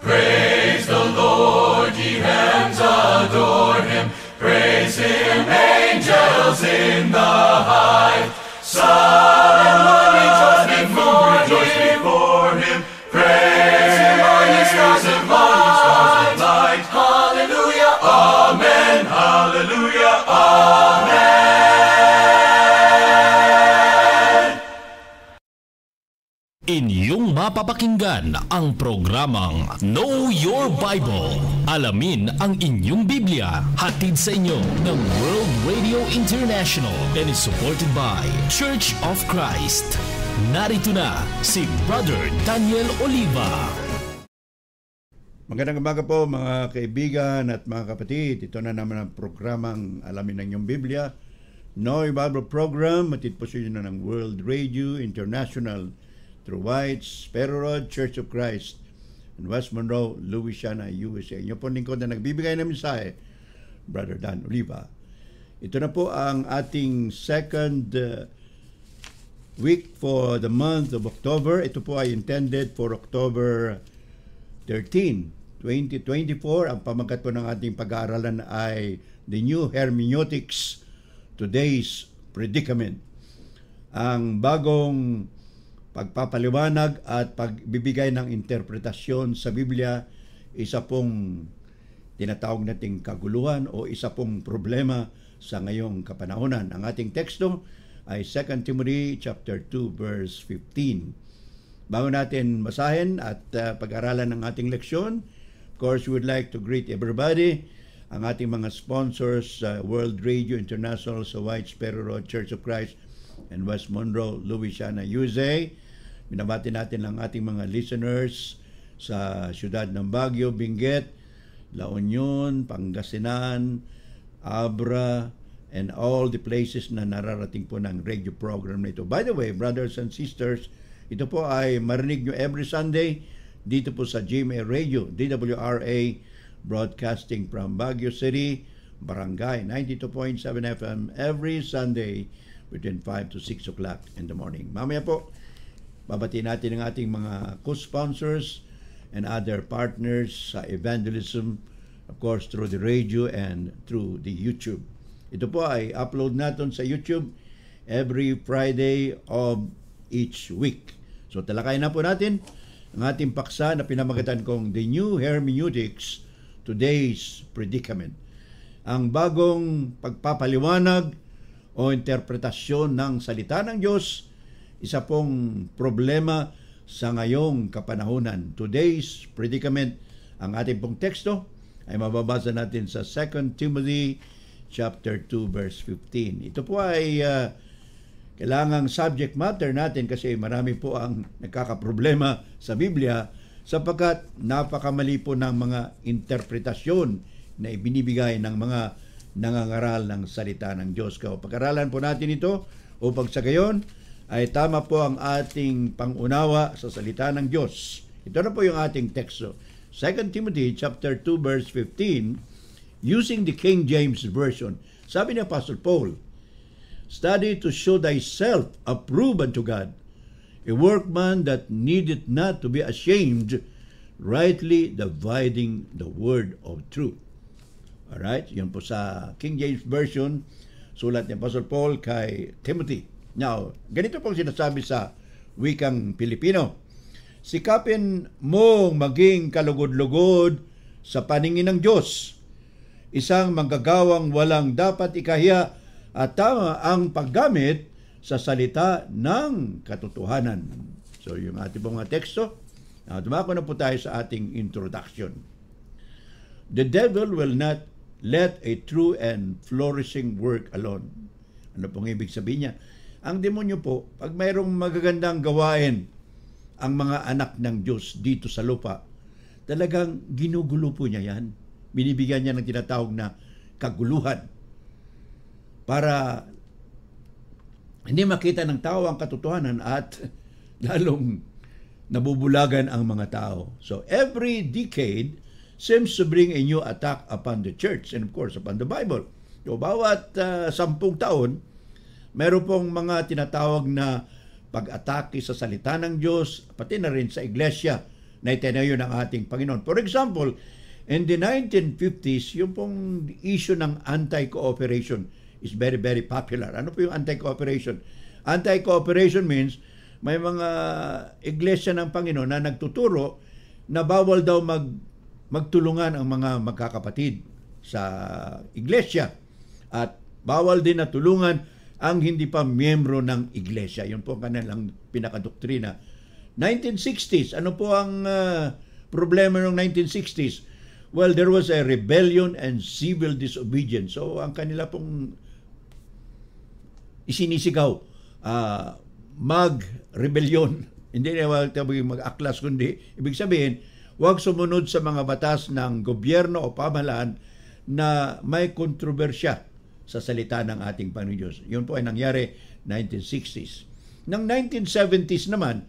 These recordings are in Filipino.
Praise the Lord, ye hands, adore him. Praise him, angels in the high. Sun and moon rejoice before him. Praise him, all ye stars of light. Hallelujah, amen. Hallelujah, amen. Inyong mapapakinggan ang programang Know Your Bible. Alamin ang inyong Biblia. Hatid sa inyo ng World Radio International and is supported by Church of Christ. Narito na si Brother Daniel Oliva. Magandang umaga po mga kaibigan at mga kapatid. Ito na naman ang programang Alamin ang inyong Biblia. Know Your Bible program. Matid po sa inyo ng World Radio International through Whites, Pero Road, Church of Christ, in West Monroe, Louisiana, USA. Inyo po lingkod na nagbibigay ng mensahe, Brother Dan Oliva. Ito na po ang ating second week for the month of October. Ito po ay intended for October 13, 2024. Ang pamagat po ng ating pag-aaralan ay The New Hermeneutics, Today's Predicament. Ang bagong pagpapaliwanag at pagbibigay ng interpretasyon sa Biblia, isa pong tinatawag nating kaguluhan o isa pong problema sa ngayong kapanahonan. Ang ating teksto ay 2 Timothy chapter 2 verse 15. Bago natin basahin at pag-aralan ng ating leksyon, of course, we would like to greet everybody, ang ating mga sponsors sa World Radio International, sa Whites, Pero Road, Church of Christ, and West Monroe, Louisiana, USA. Binabati natin ang ating mga listeners sa siyudad ng Baguio, Benguet, La Union, Pangasinan, Abra, and all the places na nararating po ng radio program na ito. By the way, brothers and sisters, ito po ay marinig nyo every Sunday dito po sa GMA Radio, DWRA, broadcasting from Baguio City, Barangay 92.7 FM every Sunday between 5 to 6 o'clock in the morning. Mamaya po, babatiin natin ang ating mga co-sponsors and other partners sa evangelism, of course, through the radio and through the YouTube. Ito po ay upload natin sa YouTube every Friday of each week. So talakayin na po natin ang ating paksa na pinamagatan kong The New Hermeneutics, Today's Predicament. Ang bagong pagpapaliwanag o interpretasyon ng salita ng Diyos, isa pong problema sa ngayong kapanahunan. Today's predicament. Ang ating pong teksto ay mababasa natin sa 2 Timothy chapter 2 verse 15. Ito po ay kailangang subject matter natin kasi marami po ang nagkakaproblema sa Biblia sapagkat napakamali po ng mga interpretasyon na ibinibigay ng mga nangangaral ng salita ng Diyos. Pag-aralan po natin ito upang sa gayon ay tama po ang ating pangunawa sa salita ng Diyos. Ito na po yung ating teksto. 2 Timothy chapter 2 verse 15, using the King James Version. Sabi ni Apostle Paul, "Study to show thyself approved unto God, a workman that needeth not to be ashamed, rightly dividing the word of truth." Alright, yun po sa King James Version, sulat ni Apostle Paul kay Timothy. Now, ganito pong sinasabi sa wikang Pilipino. Sikapin mong maging kalugod-lugod sa paningin ng Diyos. Isang manggagawang walang dapat ikahiya at tama ang paggamit sa salita ng katotohanan. So, yung ating pong mga teksto. Now, tumako na po tayo sa ating introduction. The devil will not let a true and flourishing work alone. Ano pong ibig sabihin niya? Ang demonyo po, pag mayroong magagandang gawain ang mga anak ng Diyos dito sa lupa, talagang ginugulo po niya yan. Binibigyan niya ng tinatawag na kaguluhan para hindi makita ng tao ang katotohanan at lalong nabubulagan ang mga tao. So every decade seems to bring a new attack upon the church and of course upon the Bible. So bawat 10 taon, meron pong mga tinatawag na pag-atake sa salita ng Diyos, pati na rin sa iglesia na itinayo ng ating Panginoon. For example, in the 1950s, yung pong issue ng anti-cooperation is very, very popular. Ano po yung anti-cooperation? Anti-cooperation means may mga iglesia ng Panginoon na nagtuturo na bawal daw magtulungan ang mga magkakapatid sa iglesia at bawal din na tulungan ang hindi pa miyembro ng iglesia. Yun po ang kanilang pinakadoktrina. 1960s, ano po ang problema ng 1960s? Well, there was a rebellion and civil disobedience. So, ang kanila pong isinisigaw, mag-rebellion. Hindi na mag-aklas, kundi ibig sabihin, huwag sumunod sa mga batas ng gobyerno o pamahalaan na may kontrobersya sa salita ng ating Panginoon Diyos. Yun po ay nangyari 1960s. Nang 1970s naman,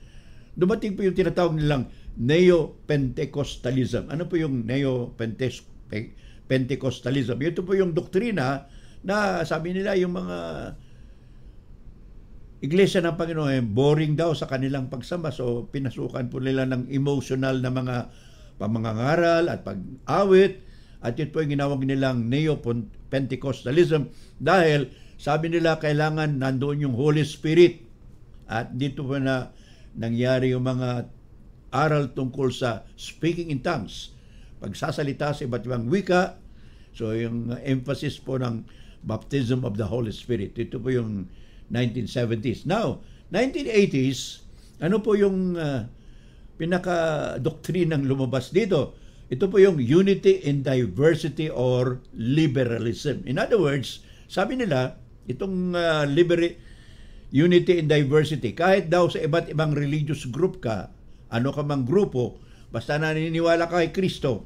dumating po yung tinatawag nilang Neo-Pentecostalism. Ano po yung Neo-Pentecostalism? Ito po yung doktrina na sabi nila yung mga iglesia ng Panginoon boring daw sa kanilang pagsamba. So pinasukan po nila ng emotional na mga pamangangaral at pag-awit. At yun po yung ginawag nilang Neo-Pentecostalism dahil sabi nila kailangan nandoon yung Holy Spirit. At dito po na nangyari yung mga aral tungkol sa speaking in tongues. Pagsasalita sa iba't ibang wika. So yung emphasis po ng baptism of the Holy Spirit. Ito po yung 1970s. Now, 1980s, ano po yung pinaka-doktrinang lumabas dito? Ito po yung unity in diversity or liberalism. In other words, sabi nila, itong unity in diversity, kahit daw sa iba't ibang religious group ka, ano ka mang grupo, basta naniniwala ka kay Kristo,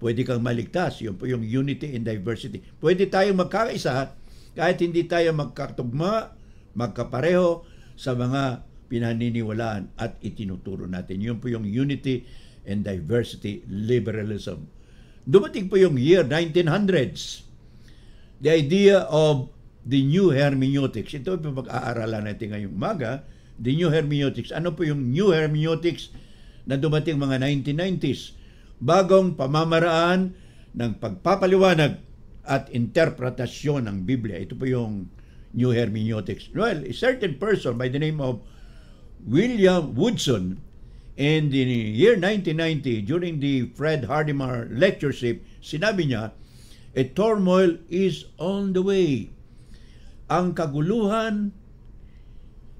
pwede kang maligtas. Yun po yung unity in diversity. Pwede tayong magkakaisa kahit hindi tayo magkatugma, magkapareho sa mga pinaniniwalaan at itinuturo natin. Yun po yung unity and diversity liberalism. Dumating po yung year 1900s. The idea of the new hermeneutics. Ito po pag-aaralan natin ngayong umaga. The new hermeneutics. Ano po yung new hermeneutics na dumating mga 1990s? Bagong pamamaraan ng pagpapaliwanag at interpretasyon ng Biblia. Ito po yung new hermeneutics. Well, a certain person by the name of William Woodson in the year 1990 during the Fred Hardeman lectureship, sinabi niya, a turmoil is on the way. Ang kaguluhan,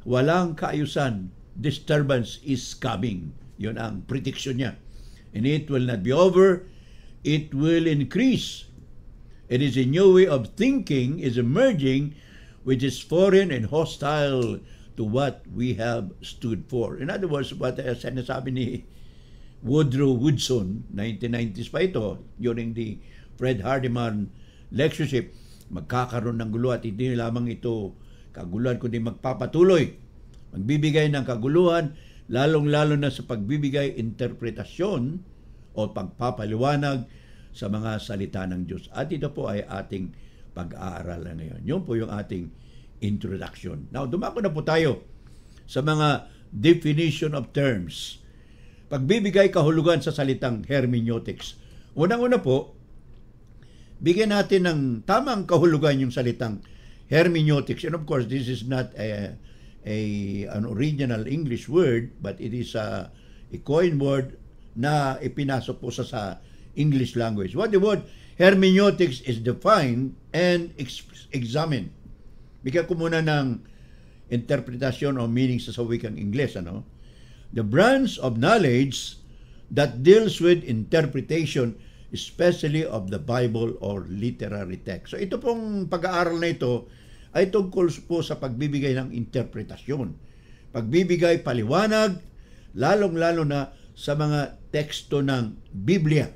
walang kaayusan, disturbance is coming. Yun ang prediction niya. And it will not be over, it will increase. It is a new way of thinking is emerging which is foreign and hostile to what we have stood for. In other words, what sinasabi ni Woodrow Woodson, 1990s pa ito, during the Fred Hardeman lectureship, magkakaroon ng gulo at hindi lamang ito kaguluhan, kundi magpapatuloy. Magbibigay ng kaguluhan, lalong-lalo na sa pagbibigay interpretasyon o pagpapaliwanag sa mga salita ng Diyos. At ito po ay ating pag-aaralan ngayon. Yun po yung ating introduction. Now, dumako na po tayo sa mga definition of terms. Pagbibigay kahulugan sa salitang hermeneutics. Unang-una po, bigyan natin ng tamang kahulugan yung salitang hermeneutics. And of course, this is not an original English word, but it is a coined word na ipinasok po sa English language. What the word hermeneutics is defined and examined. Bigyan ko muna ng interpretasyon o meaning sa wikang Ingles. The branch of knowledge that deals with interpretation, especially of the Bible or literary text. So ito pong pag-aaral na ito ay tungkol po sa pagbibigay ng interpretasyon. Pagbibigay paliwanag, lalong-lalo na sa mga teksto ng Biblia.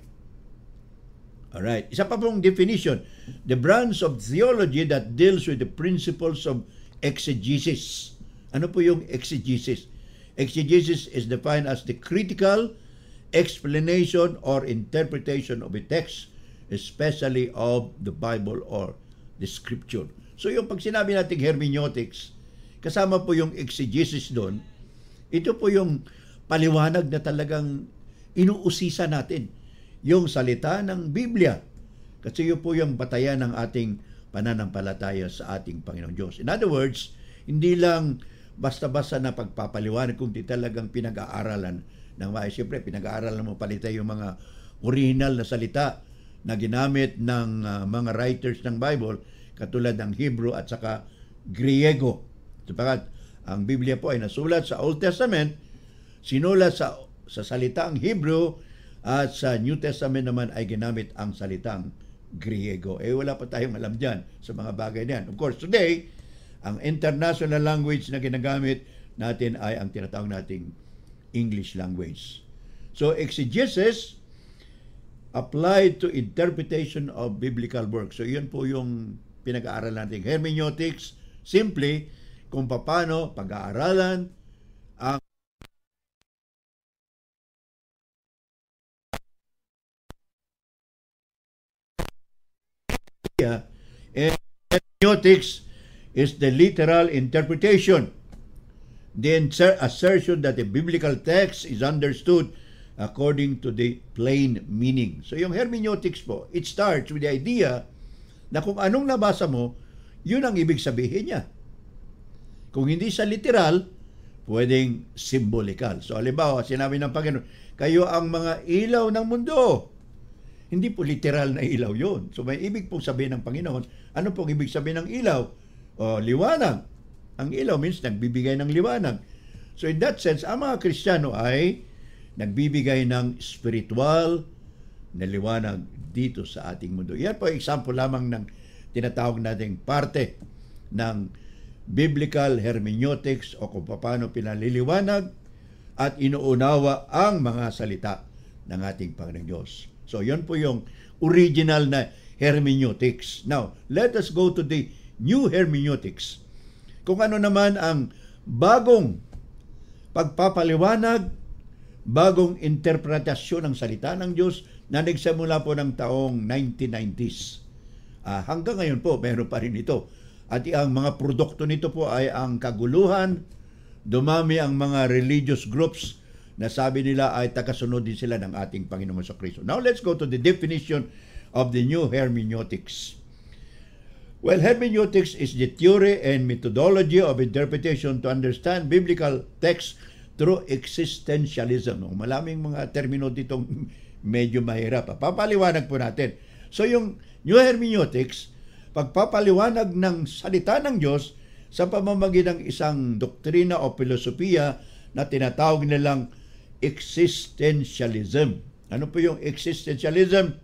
Alright. Isa pa pong definition. The branch of theology that deals with the principles of exegesis. Ano po yung exegesis? Exegesis is defined as the critical explanation or interpretation of a text, especially of the Bible or the Scripture. So yung pag sinabi natin hermeneutics, kasama po yung exegesis doon, ito po yung paliwanag na talagang inuusisa natin yung salita ng Biblia. Kasi yun po yung batayan ng ating pananampalataya sa ating Panginoong Diyos. In other words, hindi lang basta-basta na pagpapaliwanag kung di talagang pinag-aaralan ng maayos. Siyempre, pinag-aaralan mo palitay yung mga original na salita na ginamit ng mga writers ng Bible, katulad ng Hebrew at saka Griego. Sapagat ang Biblia po ay nasulat sa Old Testament, sinulat sa salitang Hebrew, at sa New Testament naman ay ginamit ang salitang Griego. Wala pa tayong alam dyan sa mga bagay na yan. Of course, today, ang international language na ginagamit natin ay ang tinatawag nating English language. So, exegesis applied to interpretation of biblical works. So, yun po yung pinag-aaral natin. Hermeneutics, simply, kung paano pag-aaralan ang and hermeneutics is the literal interpretation, the assertion that a biblical text is understood according to the plain meaning. So yung hermeneutics po, it starts with the idea na kung anong nabasa mo, yun ang ibig sabihin niya. Kung hindi sa literal, pwedeng symbolikal. So halimbawa, sinabi ng Panginoon, kayo ang mga ilaw ng mundo. Hindi po literal na ilaw yun. So may ibig pong sabihin ng Panginoon. Ano pong ibig sabihin ng ilaw? O liwanag. Ang ilaw means nagbibigay ng liwanag. So in that sense, ang mga Kristiyano ay nagbibigay ng spiritual na liwanag dito sa ating mundo. Yan po example lamang ng tinatawag nating parte ng biblical hermeneutics o kung paano pinaliliwanag at inuunawa ang mga salita ng ating Panginoong Diyos. So, yun po yung original na hermeneutics. Now, let us go to the new hermeneutics. Kung ano naman ang bagong pagpapaliwanag, bagong interpretasyon ng salita ng Diyos na nagsimula po ng taong 1990s. Hanggang ngayon po, meron pa rin ito. At ang mga produkto nito po ay ang kaguluhan, dumami ang mga religious groups na sabi nila ay takasunod din sila ng ating Panginoong Kristo. Now let's go to the definition of the new hermeneutics. Well, hermeneutics is the theory and methodology of interpretation to understand biblical texts through existentialism. Malaming mga termino ditong medyo mahirap. Papaliwanag po natin. So yung new hermeneutics, pagpapaliwanag ng salita ng Diyos sa pamamagitan ng isang doktrina o filosofiya na tinatawag nilang existentialism. Ano po yung existentialism?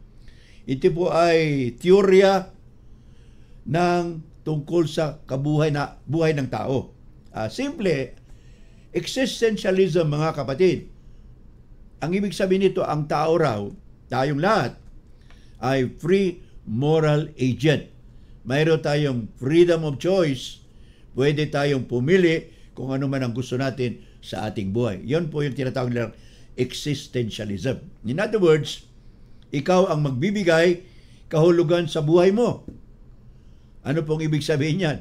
Ito po ay teorya ng tungkol sa buhay ng tao. Simple, existentialism, mga kapatid, ang ibig sabihin nito, ang tao raw, tayong lahat, ay free moral agent. Mayroon tayong freedom of choice. Pwede tayong pumili kung ano man ang gusto natin sa ating buhay. Yan po yung tinatawag nilang existentialism. In other words, ikaw ang magbibigay kahulugan sa buhay mo. Ano pong ibig sabihin yan?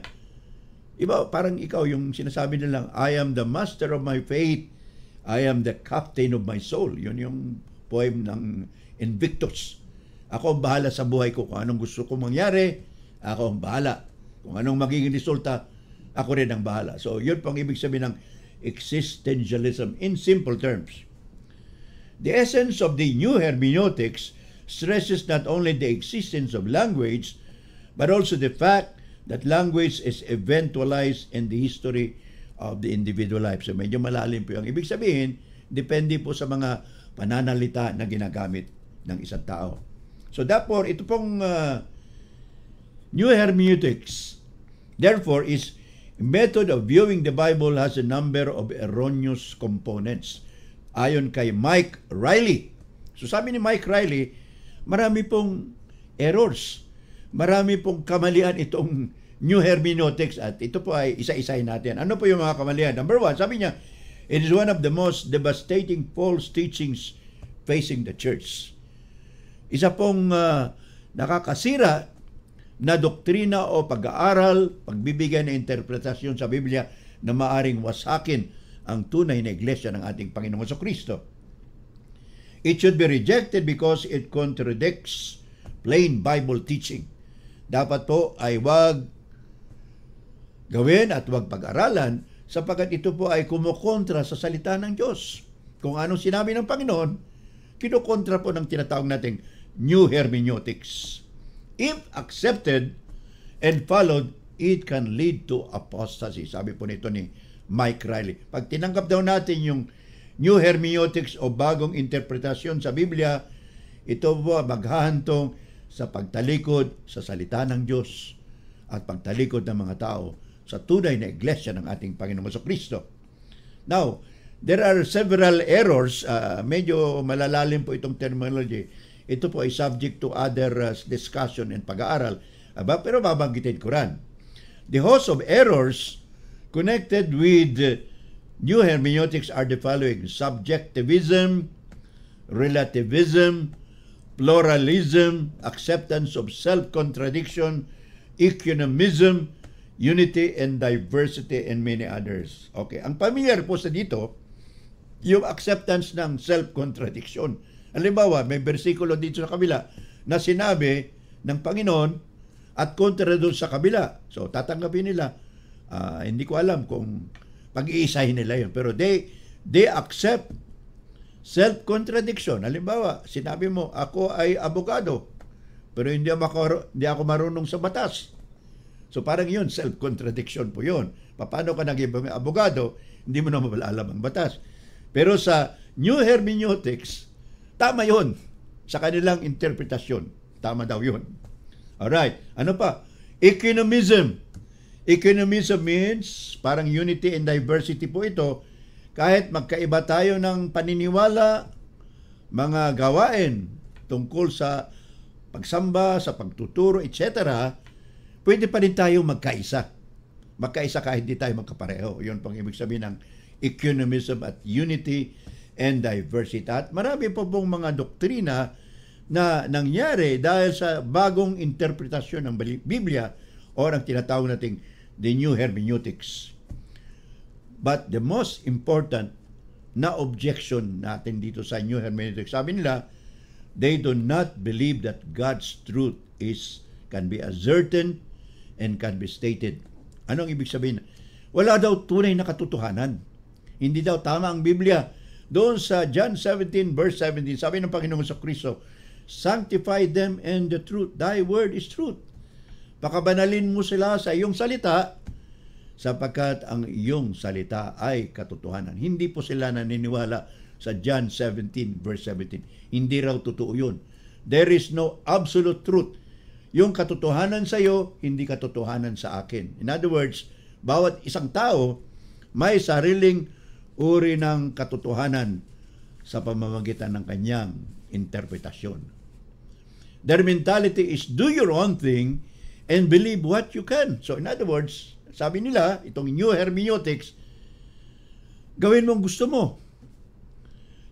Iba, parang ikaw yung sinasabi nilang, I am the master of my fate. I am the captain of my soul. Yun yung poem ng Invictus. Ako ang bahala sa buhay ko. Kung anong gusto kong mangyari, ako ang bahala. Kung anong magiging resulta, ako rin ang bahala. So, yun pang ibig sabihin ng existentialism in simple terms. The essence of the new hermeneutics stresses not only the existence of language, but also the fact that language is eventualized in the history of the individual life. So, medyo malalim po yung ibig sabihin, depende po sa mga pananalita na ginagamit ng isang tao. So, therefore, ito pong new hermeneutics, therefore, is method of viewing the Bible has a number of erroneous components. Ayon kay Mike Riley. So sabi ni Mike Riley, marami pong errors. Marami pong kamalian itong new hermeneutics at ito po ay isa-isahin natin. Ano po yung mga kamalian? Number one, sabi niya, it is one of the most devastating false teachings facing the church. Isa pong nakakasira na doktrina o pag-aaral, pagbibigay ng interpretasyon sa Biblia na maaring wasakin ang tunay na iglesia ng ating Panginoong Kristo. It should be rejected because it contradicts plain Bible teaching. Dapat po ay wag gawin at wag pag-aralan sapagkat ito po ay kumukontra sa salita ng Diyos. Kung anong sinabi ng Panginoon, kinukontra po ng tinatawag nating new hermeneutics. If accepted and followed, it can lead to apostasy. Sabi po nito ni Mike Riley. Pag tinanggap daw natin yung new hermeneutics o bagong interpretasyon sa Biblia, ito po maghahantong sa pagtalikod sa salita ng Diyos at pagtalikod ng mga tao sa tunay na iglesia ng ating Panginoong Jesucristo. Now, there are several errors. Medyo malalalim po itong terminology. Ito po ay subject to other discussion and pag-aaral. Pero babanggitin ko rin. The host of errors connected with new hermeneutics are the following: subjectivism, relativism, pluralism, acceptance of self-contradiction, ecumenism, unity and diversity, and many others. Okay, ang familiar po sa dito, yung acceptance ng self-contradiction. Halimbawa, may bersikulo dito sa kabila na sinabi ng Panginoon at kontra doon sa kabila. So, tatanggapin nila. Hindi ko alam kung pag-iisahin nila yun. Pero they accept self-contradiction. Halimbawa, sinabi mo, ako ay abogado, pero hindi ako marunong sa batas. So, parang yun, self-contradiction po yun. Paano ka naging abogado, hindi mo na alam ang batas. Pero sa new hermeneutics, tama yun. Sa kanilang interpretasyon, tama daw yun. Alright, ano pa? Ecumenism. Ecumenism means parang unity and diversity po ito. Kahit magkaiba tayo ng paniniwala, mga gawain tungkol sa pagsamba, sa pagtuturo, etc., pwede pa rin tayo magkaisa. Magkaisa kahit di tayo magkapareho. Yun pang ibig sabihin ng ecumenism at unity and diversity. At marami po pong mga doktrina na nangyari dahil sa bagong interpretasyon ng Biblia o ang tinatawag nating the new hermeneutics. But the most important na objection natin dito sa new hermeneutics, sabi nila, they do not believe that God's truth can be ascertained and can be stated. Anong ibig sabihin? Wala daw tunay na katotohanan. Hindi daw tama ang Biblia. Doon sa John 17 verse 17, sabi ng Panginoong Jesucristo, sanctify them in the truth. Thy word is truth. Pakabanalin mo sila sa iyong salita sapagkat ang iyong salita ay katotohanan. Hindi po sila naniniwala sa John 17 verse 17. Hindi raw totoo yun. There is no absolute truth. Yung katotohanan sa iyo, hindi katotohanan sa akin. In other words, bawat isang tao may sariling uri ng katotohanan sa pamamagitan ng kanyang interpretasyon. Their mentality is do your own thing and believe what you can. So in other words, sabi nila, itong new hermeneutics, gawin mo ang gusto mo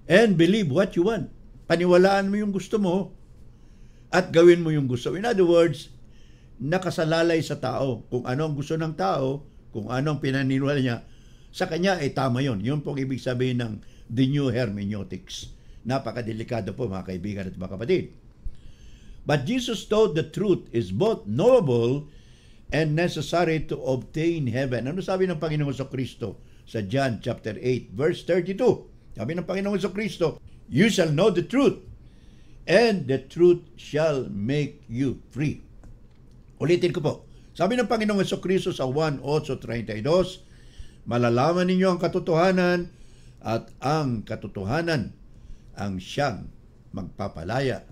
and believe what you want. Paniwalaan mo yung gusto mo at gawin mo yung gusto. In other words, nakasalalay sa tao. Kung ano ang gusto ng tao, kung ano ang pinaniniwala niya, sa kanya ay tama yun. Yun pong ibig sabihin ng the new hermeneutics. Napakadelikado po mga kaibigan at mga kapatid. But Jesus taught the truth is both knowable and necessary to obtain heaven. Ano sabi ng Panginoong Jesucristo sa John chapter 8 verse 32? Sabi ng Panginoong Jesucristo, you shall know the truth and the truth shall make you free. Ulitin ko po. Sabi ng Panginoong Jesucristo sa 1:8:32, malalaman ninyo ang katotohanan at ang katotohanan ang siyang magpapalaya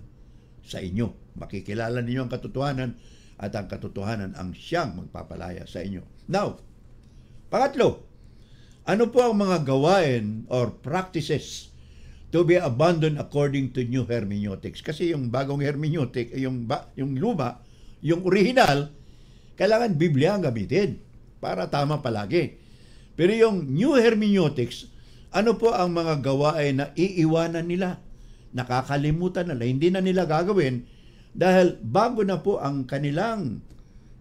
sa inyo. Makikilala ninyo ang katotohanan at ang katotohanan ang siyang magpapalaya sa inyo. Now, pangatlo, ano po ang mga gawain or practices to be abandoned according to new hermeneutics? Kasi yung bagong hermeneutic, yung luma, yung original, kailangan Biblia ang gamitin para tama palagi. Pero yung new hermeneutics, ano po ang mga gawain na iiwanan nila? Nakakalimutan nila, hindi na nila gagawin dahil bago na po ang kanilang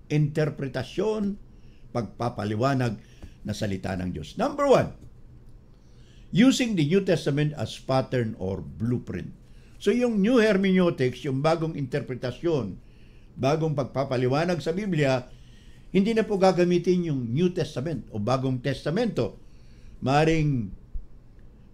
interpretasyon, pagpapaliwanag na salita ng Diyos. Number 1, using the New Testament as pattern or blueprint. So yung new hermeneutics, yung bagong interpretasyon, bagong pagpapaliwanag sa Biblia, hindi na po gagamitin yung New Testament o Bagong Testamento. Maring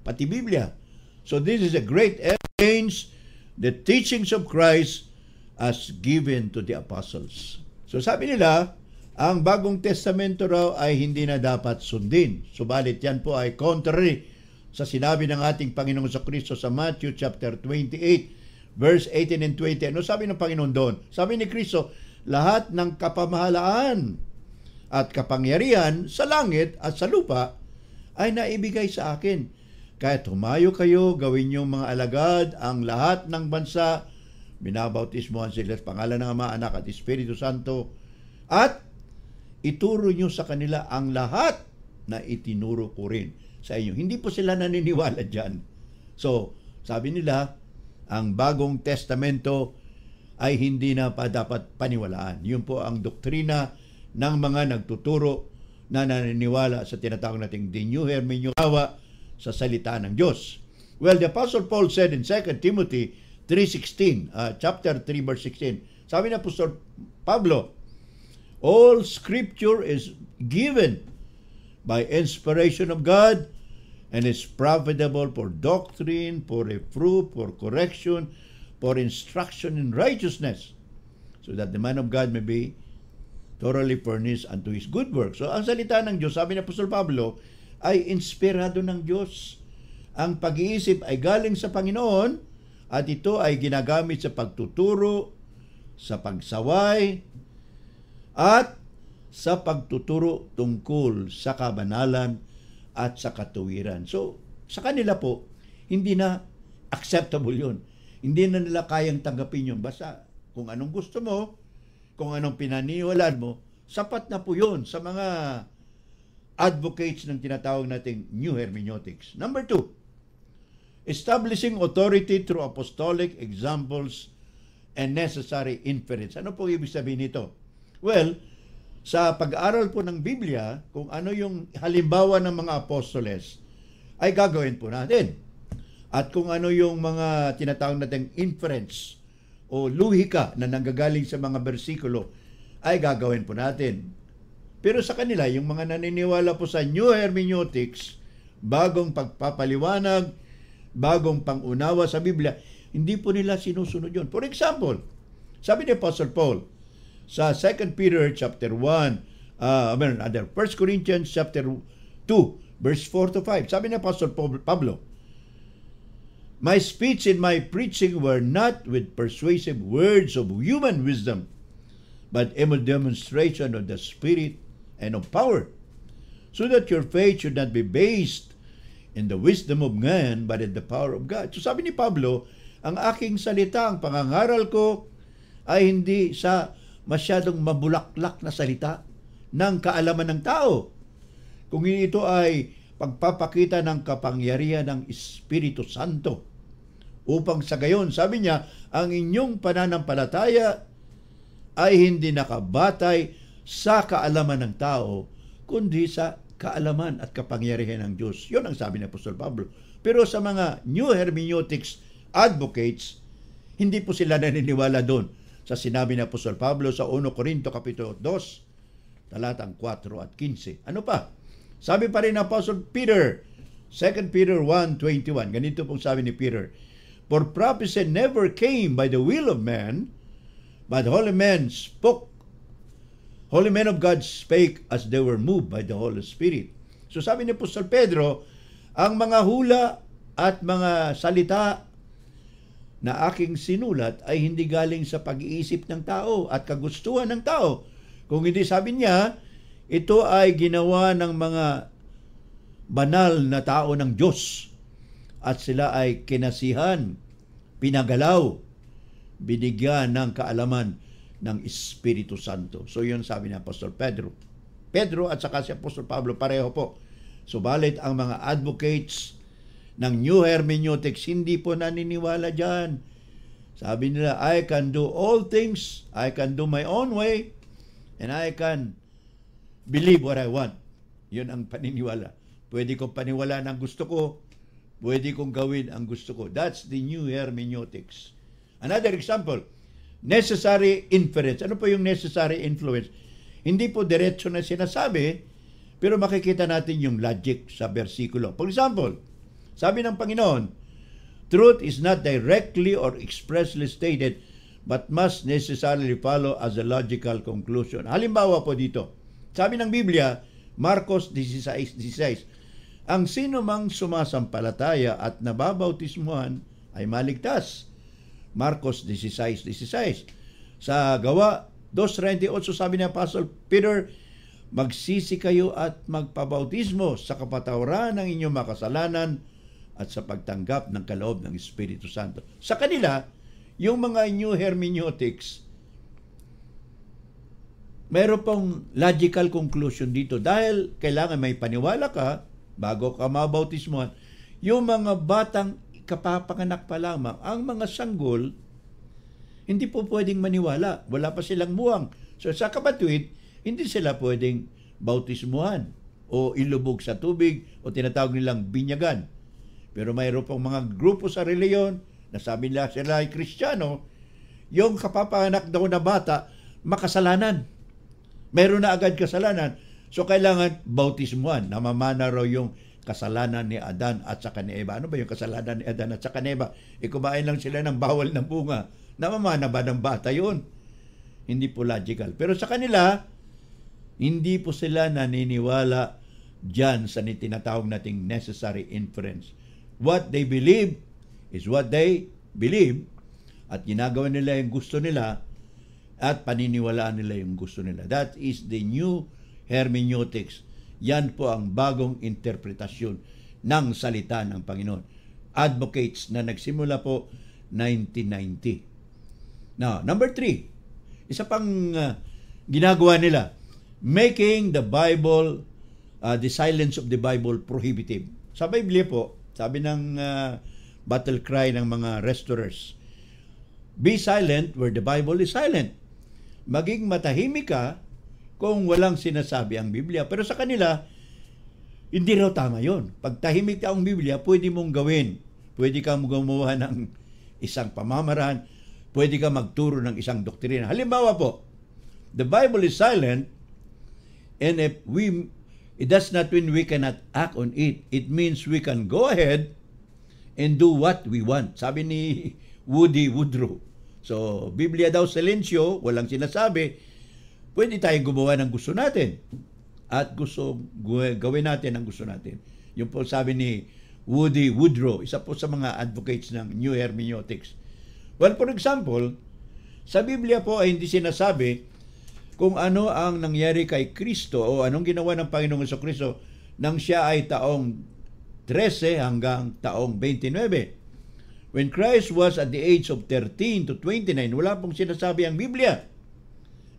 pati Biblia. So this is a great change, the teachings of Christ as given to the apostles. So sabi nila, ang Bagong Testamento raw ay hindi na dapat sundin. Subalit yan po ay contrary sa sinabi ng ating Panginoong Kristo sa Matthew chapter 28, verse 18 and 20. Ano sabi ng Panginoon doon? Sabi ni Kristo, lahat ng kapamahalaan at kapangyarihan sa langit at sa lupa ay naibigay sa akin. Kahit humayo kayo, gawin niyong mga alagad ang lahat ng bansa, binabautismohan sila sa pangalan ng Ama, Anak at Espiritu Santo, at ituro niyo sa kanila ang lahat na itinuro ko rin sa inyo. Hindi po sila naniniwala dyan. So, sabi nila, ang Bagong Testamento ay hindi na pa dapat paniwalaan. Yun po ang doktrina ng mga nagtuturo na naniniwala sa tinatawag nating the new hermeneutika sa salita ng Diyos. Well, the Apostle Paul said in 2 Timothy 3:16, chapter 3 verse 16, sabi na Apostol Pablo, all scripture is given by inspiration of God and is profitable for doctrine, for reproof, for correction, for instruction in righteousness, so that the man of God may be thoroughly furnished unto his good work. So, ang salita ng Diyos, sabi ni Apostol Pablo, ay inspirado ng Diyos. Ang pag-iisip ay galing sa Panginoon at ito ay ginagamit sa pagtuturo, sa pagsaway, at sa pagtuturo tungkol sa kabanalan at sa katuwiran. So, sa kanila po, hindi na acceptable yun. Hindi na nila kayang tanggapin yun. Basta kung anong gusto mo, kung anong pinaniwalaan mo, sapat na po yun sa mga advocates ng tinatawag nating new hermeneutics. Number 2, establishing authority through apostolic examples and necessary inference. Ano po ibig sabihin nito? Well, sa pag-aaral po ng Biblia, kung ano yung halimbawa ng mga apostoles, ay gagawin po natin. At kung ano yung mga tinatawag nating inference o luhika na nanggagaling sa mga bersikulo, ay gagawin po natin. Pero sa kanila, yung mga naniniwala po sa new hermeneutics, bagong pagpapaliwanag, bagong pangunawa sa Biblia, hindi po nila sinusunod yun. For example, sabi ni Apostle Paul sa 2 Peter chapter 1, 1 Corinthians chapter 2, verse 4 to 5. Sabi ni Apostle Pablo, my speech and my preaching were not with persuasive words of human wisdom, but in a demonstration of the Spirit and of power, so that your faith should not be based in the wisdom of man, but in the power of God. So sabi ni Pablo, ang aking salita, ang pangangaral ko, ay hindi sa masyadong mabulaklak na salita ng kaalaman ng tao. Kung ito ay pagpapakita ng kapangyarihan ng Espiritu Santo, upang sa gayon, sabi niya, ang inyong pananampalataya ay hindi nakabatay sa kaalaman ng tao, kundi sa kaalaman at kapangyarihan ng Diyos. Yun ang sabi ni Apostol Pablo. Pero sa mga new hermeneutics advocates, hindi po sila naniniwala doon sa sinabi ni Apostol Pablo sa 1 Corinto kapitulo 2, talatang 4 at 15. Ano pa? Sabi pa rin ng Apostle Peter, 2 Peter 1:21. Ganito pong sabi ni Peter, for prophecy never came by the will of man, but holy men of God spake as they were moved by the Holy Spirit. So sabi ni Apostol Pedro, ang mga hula at mga salita na aking sinulat ay hindi galing sa pag-iisip ng tao at kagustuhan ng tao. Kung hindi, sabi niya, ito ay ginawa ng mga banal na tao ng Diyos at sila ay kinasihan, pinagalaw, binigyan ng kaalaman ng Espiritu Santo. So yun sabi ni Apostol Pedro. Pedro at saka si Apostol Pablo pareho po. Subalit ang mga advocates ng new hermeneutics hindi po naniniwala dyan. Sabi nila, I can do all things, I can do my own way, and I can believe what I want. Yun ang paniniwala. Pwede kong paniwalaan ang gusto ko, pwede kong gawin ang gusto ko. That's the new hermeneutics. Another example, necessary inference. Ano po yung necessary influence? Hindi po diretso na sinasabi, pero makikita natin yung logic sa versikulo. For example, sabi ng Panginoon, truth is not directly or expressly stated, but must necessarily follow as a logical conclusion. Halimbawa po dito, sabi ng Biblia, Marcos 16:16, ang sino mang sumasampalataya at nababautismuhan ay maligtas. Marcos 16:16. Sa Gawa 2:38, sabi ni Apostle Peter, magsisi kayo at magpabautismo sa kapatawaran ng inyong makasalanan at sa pagtanggap ng kaloob ng Espiritu Santo. Sa kanila, yung mga new hermeneutics, mayroon pong logical conclusion dito dahil kailangan may paniwala ka bago ka mabautismuhan. Yung mga batang kapapanganak pa lamang, ang mga sanggol, hindi po pwedeng maniwala. Wala pa silang buwang. So sa kapatwid, hindi sila pwedeng bautismuhan o ilubog sa tubig o tinatawag nilang binyagan. Pero mayroon pong mga grupo sa reliyon na sabi nila sila ay Kristiyano, yung kapapanganak daw na bata, makasalanan. Meron na agad kasalanan. So kailangan bautismuhan. Namamana raw yung kasalanan ni Adan at saka ni Eva. Ano ba yung kasalanan ni Adan at saka ni Eva? Kumain lang sila ng bawal na bunga. Namamana ba ng bata yun? Hindi po logical. Pero sa kanila, hindi po sila naniniwala dyan sa tinatawag nating necessary inference. What they believe is what they believe at ginagawa nila yung gusto nila at paniniwalaan nila yung gusto nila. That is the new hermeneutics. Yan po ang bagong interpretasyon ng salita ng Panginoon. Advocates na nagsimula po 1990. Now, number 3, isa pang ginagawa nila, making the Bible, the silence of the Bible prohibitive. Sa Biblia po, sabi ng battle cry ng mga restorers, be silent where the Bible is silent. Maging matahimik ka kung walang sinasabi ang Biblia. Pero sa kanila, hindi raw tama yun. Pag tahimik ka ang Biblia, pwede mong gawin. Pwede kang gumawa ng isang pamamaraan. Pwede kang magturo ng isang doktrina. Halimbawa po, the Bible is silent, and if it does not mean we cannot act on it. It means we can go ahead and do what we want. Sabi ni Woody Woodrow. So, Biblia daw silensyo, walang sinasabi, pwede tayong gumawa ng gusto natin. At gawin natin ang gusto natin. Yung po sabi ni Woody Woodrow, isa po sa mga advocates ng New Hermeneutics. Well, for example, sa Biblia po ay hindi sinasabi kung ano ang nangyari kay Kristo o anong ginawa ng Panginoong Jesucristo nang siya ay taong 13 hanggang taong 29. When Christ was at the age of 13 to 29, wala pong sinasabi ang Biblia.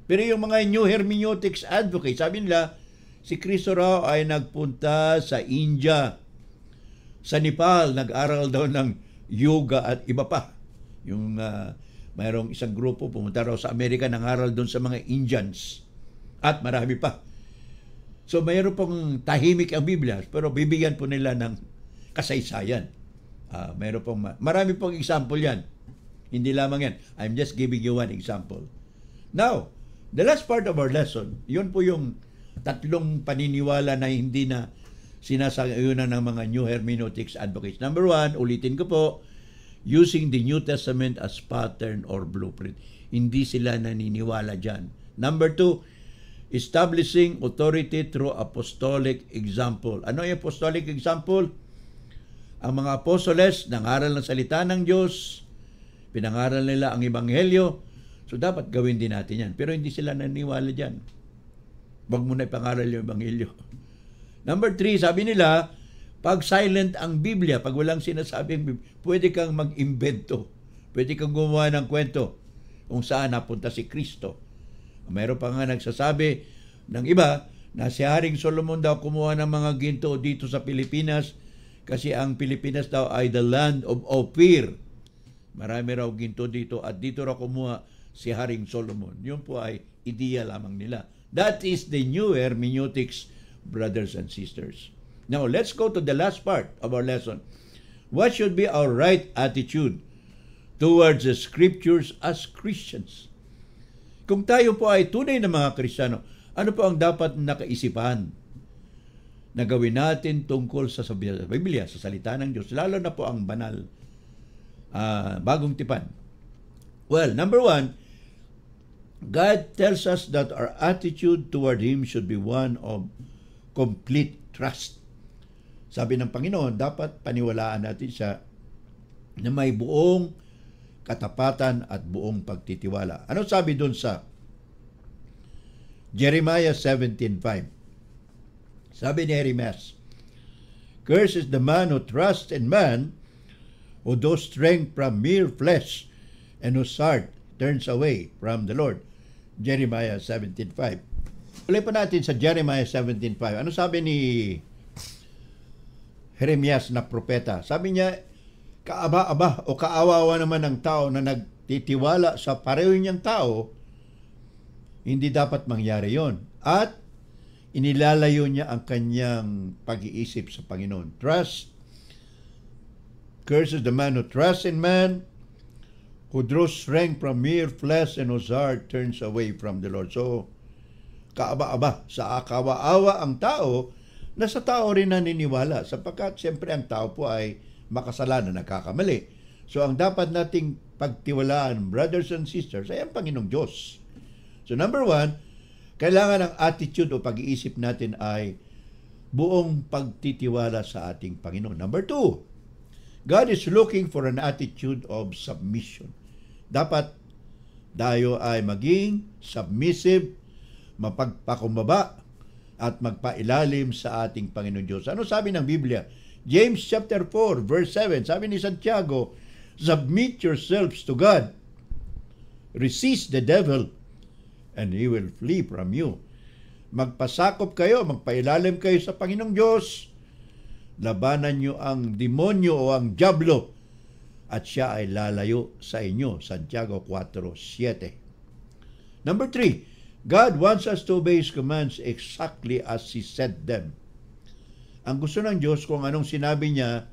Pero yung mga New Hermeneutics advocates, sabi nila, si Kristo raw ay nagpunta sa India, sa Nepal, nag-aral daw ng yoga at iba pa. Yung mayroong isang grupo, pumunta raw sa Amerika, nang-aral doon sa mga Indians. At marami pa. So mayroon pong tahimik ang Biblia, pero bibigyan po nila ng kasaysayan. Mayroon pong marami pong example yan. Hindi lamang yan. I'm just giving you one example. Now, the last part of our lesson, yun po yung tatlong paniniwala na hindi na sinasayunan ng mga New Hermeneutics advocates. Number 1, ulitin ko po, using the New Testament as pattern or blueprint. Hindi sila naniniwala dyan. Number 2, establishing authority through apostolic example. Ano yung apostolic example? Ang mga apostoles nangaral ng salita ng Diyos, pinangaral nila ang ebanghelyo, so dapat gawin din natin yan. Pero hindi sila naniniwala dyan. Huwag mo na ipangaral yung ebanghelyo. Number 3, sabi nila, pag silent ang Biblia, pag walang sinasabi, pwede kang mag-imbento. Pwede kang gumawa ng kwento kung saan napunta si Kristo. Mayroon pa nga nagsasabi ng iba na si Haring Solomon daw kumuha ng mga ginto dito sa Pilipinas kasi ang Pilipinas daw ay the land of Ophir. Marami raw ginto dito at dito raw kumuha si Haring Solomon. Yun po ay ideya lamang nila. That is the New Hermeneutics, brothers and sisters. Now, let's go to the last part of our lesson. What should be our right attitude towards the Scriptures as Christians? Kung tayo po ay tunay na mga Kristiyano, ano po ang dapat nakaisipan na gawin natin tungkol sa Biblia, sa salita ng Diyos, lalo na po ang banal, bagong tipan? Well, number one, God tells us that our attitude toward Him should be one of complete trust. Sabi ng Panginoon, dapat paniwalaan natin siya na may buong katapatan at buong pagtitiwala. Ano sabi doon sa Jeremiah 17:5? Sabi ni Jeremias, "Cursed is the man who trusts in man, who draws strength from mere flesh, and whose heart turns away from the Lord." Jeremiah 17:5. Ulit pa natin sa Jeremiah 17:5. Ano sabi ni Jeremias na propeta? Sabi niya, kaaba-aba o kaawawa naman ng tao na nagtitiwala sa pareho niyang tao, hindi dapat mangyari yon. At inilalayo niya ang kanyang pag-iisip sa Panginoon. Trust. Curses the man who trusts in man, who draws strength from mere flesh, and whose heart turns away from the Lord. So, kaaba-aba, sa kawa-awa ang tao, na sa tao rin naniniwala, sapagkat siyempre ang tao po ay makasalanan, nagkakamali. So, ang dapat nating pagtiwalaan, brothers and sisters, ay ang Panginoong Diyos. So, number one, kailangan ang attitude o pag-iisip natin ay buong pagtitiwala sa ating Panginoon. Number two, God is looking for an attitude of submission. Dapat tayo ay maging submissive, mapagpakumbaba, at magpailalim sa ating Panginoon Diyos. Ano sabi ng Biblia? James chapter 4, verse 7, sabi ni Santiago, "Submit yourselves to God. Resist the devil, and he will flee from you." Magpasakop kayo, magpailalim kayo sa Panginoong Diyos. Labanan nyo ang demonyo o ang diablo, at siya ay lalayo sa inyo. Santiago 4:7. Number 3, God wants us to obey His commands exactly as He said them. Ang gusto ng Diyos, kung anong sinabi niya,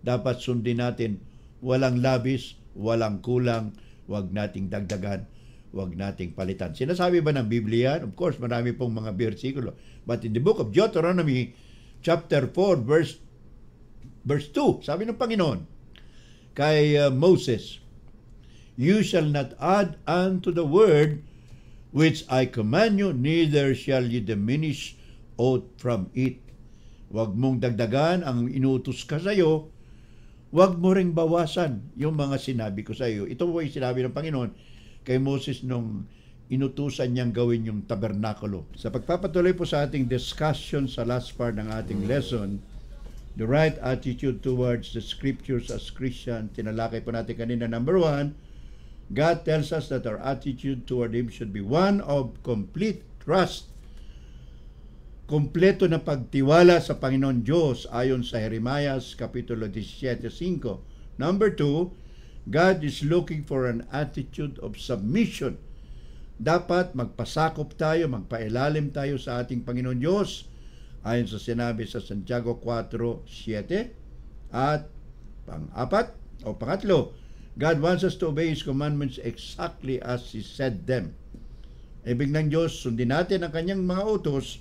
dapat sundin natin. Walang labis, walang kulang, wag nating dagdagan, wag nating palitan. Sinasabi ba ng Biblia? Of course, marami pong mga bersikulo. But in the book of Deuteronomy, chapter 4, verse 2, sabi ng Panginoon kay Moses, "You shall not add unto the word which I command you, neither shall you diminish aught from it." Huwag mong dagdagan ang inutos ka sa iyo, huwag mo ring bawasan yung mga sinabi ko sa iyo. Ito po yung sinabi ng Panginoon kay Moses nung inutusan niyang gawin yung tabernakulo. Sa pagpapatuloy po sa ating discussion sa last part ng ating lesson, the right attitude towards the Scriptures as Christian, tinalakay po natin kanina. Number 1, God tells us that our attitude toward Him should be one of complete trust. Kompleto na pagtiwala sa Panginoon Diyos ayon sa Jeremiah Kapitulo 17:5. Number 2, God is looking for an attitude of submission. Dapat magpasakop tayo, magpailalim tayo sa ating Panginoon Diyos ayon sa sinabi sa Santiago 4:7. At pangatlo, God wants us to obey His commandments exactly as He said them. Ibig ng Diyos, sundin natin ang kanyang mga utos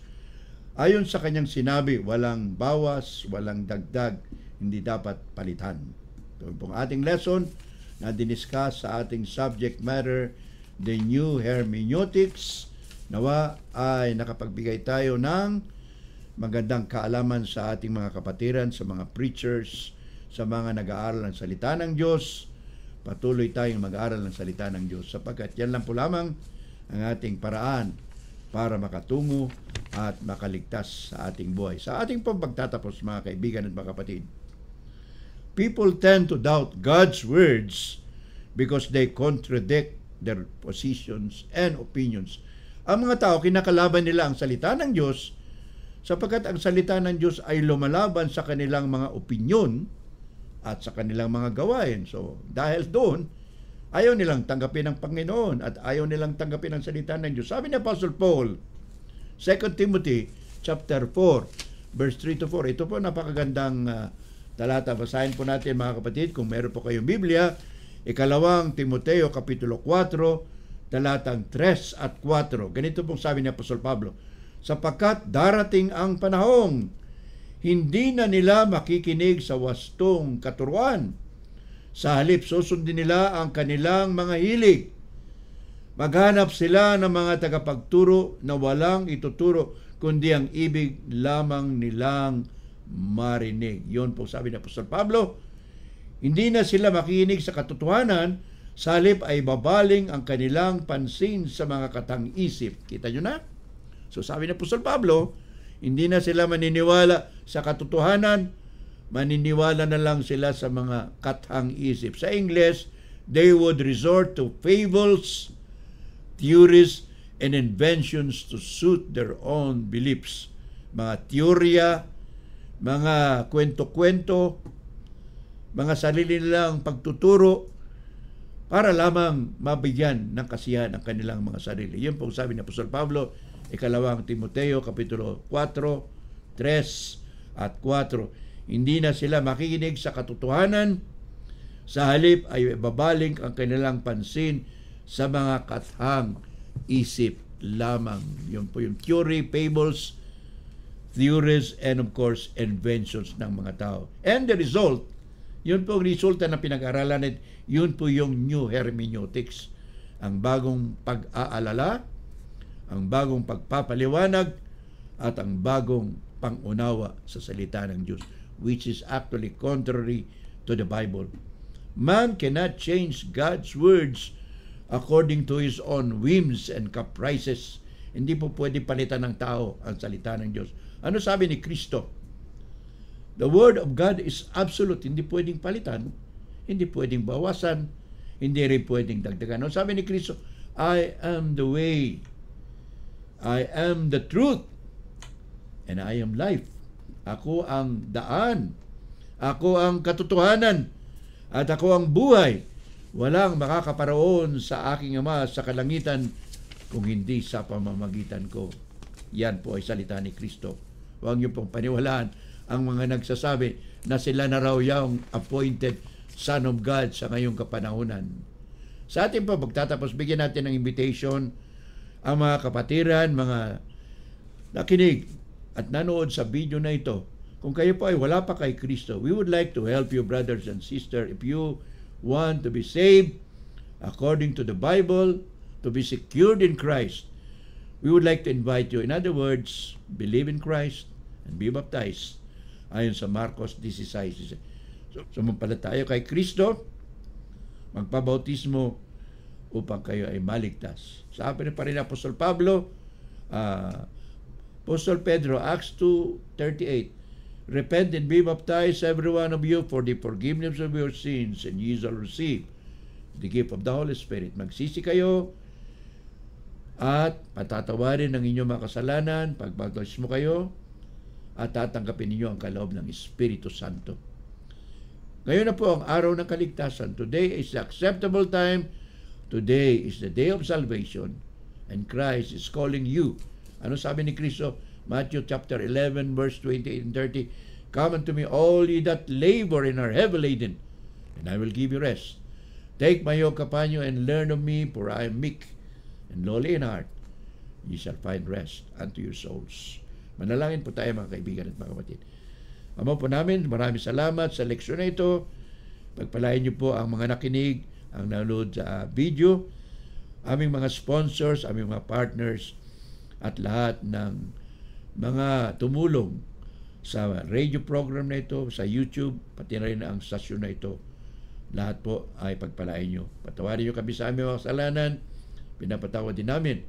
ayon sa kanyang sinabi, walang bawas, walang dagdag, hindi dapat palitan. Ito pong ating lesson na diniscuss sa ating subject matter, the new hermeneutics. Nawa ay nakapagbigay tayo ng magandang kaalaman sa ating mga kapatiran, sa mga preachers, sa mga nag-aaral ng salita ng Diyos. Patuloy tayong mag-aaral ng salita ng Diyos sapagkat yan lang po lamang ang ating paraan para makatungo at makaligtas sa ating buhay. Sa ating pong pagtatapos, mga kaibigan at mga kapatid, people tend to doubt God's words because they contradict their positions and opinions. Ang mga tao, kinakalaban nila ang salita ng Diyos sapagkat ang salita ng Diyos ay lumalaban sa kanilang mga opinyon at sa kanilang mga gawain. So, dahil doon, ayaw nilang tanggapin ang Panginoon at ayaw nilang tanggapin ang salita ng Diyos. Sabi ni Apostle Paul, 2 Timothy chapter 4, verse 3-4. Ito po napakagandang talata. Basahin po natin mga kapatid, kung meron po kayong Biblia, ikalawang Timoteo Kapitulo 4, talatang 3 at 4. Ganito pong sabi ni Apostol Pablo, sapagkat darating ang panahon, hindi na nila makikinig sa wastong katuruan. Sa halip, susundin nila ang kanilang mga hilig. Maghanap sila ng mga tagapagturo na walang ituturo, kundi ang ibig lamang nilang marinig. Yun po sabi ni Apostol Pablo, hindi na sila makikinig sa katotohanan, sa halip ay babaling ang kanilang pansin sa mga katang-isip. Kita nyo na? So sabi ni Apostol Pablo, hindi na sila maniniwala sa katotohanan, maniniwala na lang sila sa mga katang-isip. Sa English, they would resort to fables, theories, and inventions to suit their own beliefs. Mga teorya, mga kwento-kwento, mga sarili nilang pagtuturo para lamang mabigyan ng kasiyahan ang kanilang mga sarili. Yun po sabi ni Apostol Pablo, ikalawang Timoteo, Kapitulo 4, 3 at 4. Hindi na sila makikinig sa katotohanan, sa halip ay babaling ang kanilang pansin sa mga katang-isip lamang. Yun po yung theory, fables, theories, and of course, inventions ng mga tao. And the result, yun po ang resulta na pinag-aralan at yun po yung new hermeneutics. Ang bagong pag-aalala, ang bagong pagpapaliwanag, at ang bagong pangunawa sa salita ng Diyos, which is actually contrary to the Bible. Man cannot change God's words according to his own whims and caprices. Hindi po pwede palitan ng tao ang salita ng Diyos. Ano sabi ni Kristo? The Word of God is absolute. Hindi pwedeng palitan, hindi pwedeng bawasan, hindi rin pwedeng dagdagan. Ano sabi ni Kristo? I am the way, I am the truth, and I am life. Ako ang daan, ako ang katotohanan, at ako ang buhay. Walang makakaparoon sa aking Ama sa kalangitan kung hindi sa pamamagitan ko. Yan po ay salita ni Kristo. Huwag niyo pong paniwalaan ang mga nagsasabi na sila na raw yung appointed Son of God sa ngayong kapanahunan. Sa ating po pagtatapos, bigyan natin ng invitation ang mga kapatiran, mga nakinig at nanood sa video na ito. Kung kayo po ay wala pa kay Kristo, we would like to help you, brothers and sisters. If you want to be saved according to the Bible, to be secured in Christ, we would like to invite you. In other words, believe in Christ and be baptized. Ayon sa Marcos 16. So, sumampalataya kay Kristo, magpabautismo upang kayo ay maligtas. Sabi pa rin Apostol Pablo, Apostol Pedro, Acts 2:38, repent and be baptized, every one of you, for the forgiveness of your sins, and ye shall receive the gift of the Holy Spirit. Magsisi kayo at patatawarin ang inyong mga kasalanan, pagbaptismo kayo, at tatanggapin ninyo ang kaloob ng Espiritu Santo. Ngayon na po ang araw ng kaligtasan. Today is the acceptable time. Today is the day of salvation. And Christ is calling you. Ano sabi ni Kristo? Matthew chapter 11, verse 28 and 30. Come unto me, all ye that labor and are heavy laden, and I will give you rest. Take my yoke upon you and learn of me, for I am meek and lowly in heart. Ye shall find rest unto your souls. Manalangin po tayo mga kaibigan at mga kapatid. Ama po namin, maraming salamat sa leksyon na ito. Pagpalain niyo po ang mga nakinig, ang nanood sa video, aming mga sponsors, aming mga partners, at lahat ng mga tumulong sa radio program na ito, sa YouTube, pati na rin ang stasyon na ito. Lahat po ay pagpalain niyo. Patawarin niyo kami sa aming mga kasalanan. Pinapatawad din namin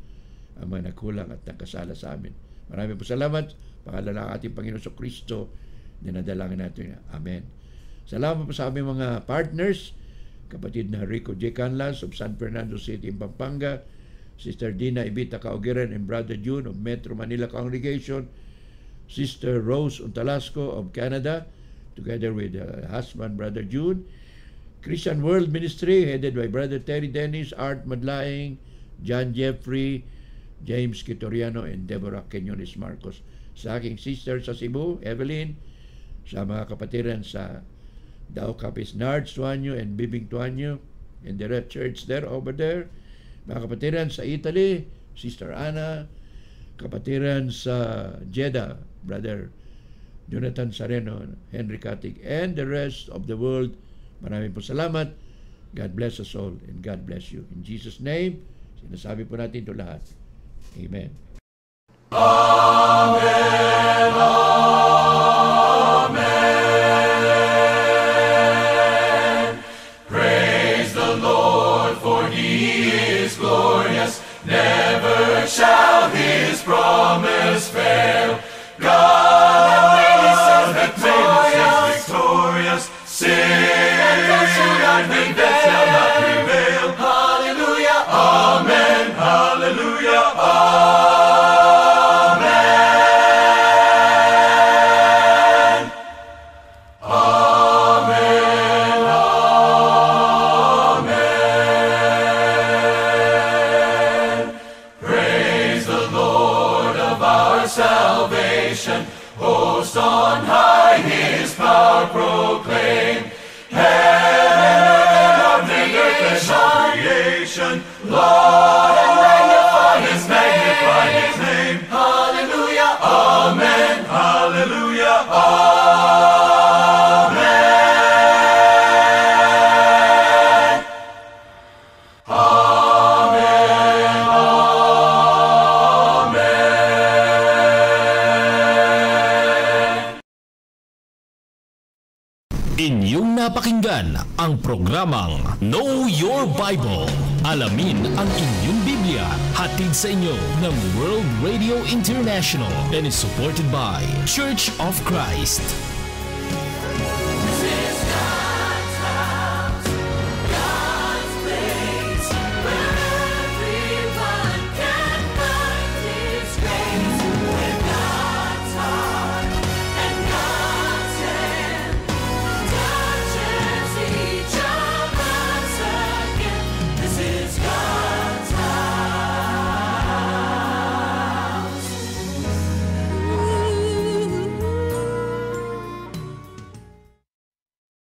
ang mga nagkulang at nagkasala sa amin. Maraming po salamat. Pangalan ng ating Panginoon Kristo, dinadalangin natin. Amen. Salamat po sa aming mga partners, kapatid na Rico J. Canlas of San Fernando City, Pampanga, Sister Dina Ibita Kaugiran and Brother June of Metro Manila Congregation, Sister Rose Untalasco of Canada, together with husband Brother June, Christian World Ministry, headed by Brother Terry Dennis, Art Madlaing, John Jeffrey, James Kitoriano, and Deborah Quinones Marcos. Sa aking sister sa Cebu, Evelyn, sa mga kapatiran sa Dao Capis Nards Tuanyo and Bibing Tuanyo and the Red Church there over there. Mga kapatiran sa Italy, Sister Anna, kapatiran sa Jeddah, Brother Jonathan Sareno, Henry Katig, and the rest of the world. Maraming po salamat. God bless us all and God bless you. In Jesus' name, sinasabi po natin ito lahat. Amen. Amen. Amen. Praise the Lord, for He is glorious. Never shall His promise fail. God hath made us victorious. Sin and death shall not prevail. Hallelujah. Amen. Hallelujah. Amen. Amen. Amen. Praise the Lord of our salvation. Host on high, His power proclaim. Heaven and earth and all creation, laud and magnify His name. Hallelujah, amen. Hallelujah, amen. Amen, amen. Inyong napakinggan ang programang Know Your Bible. Alamin ang inyong Biblia. Hatid sa inyo ng World Radio International and is supported by Church of Christ.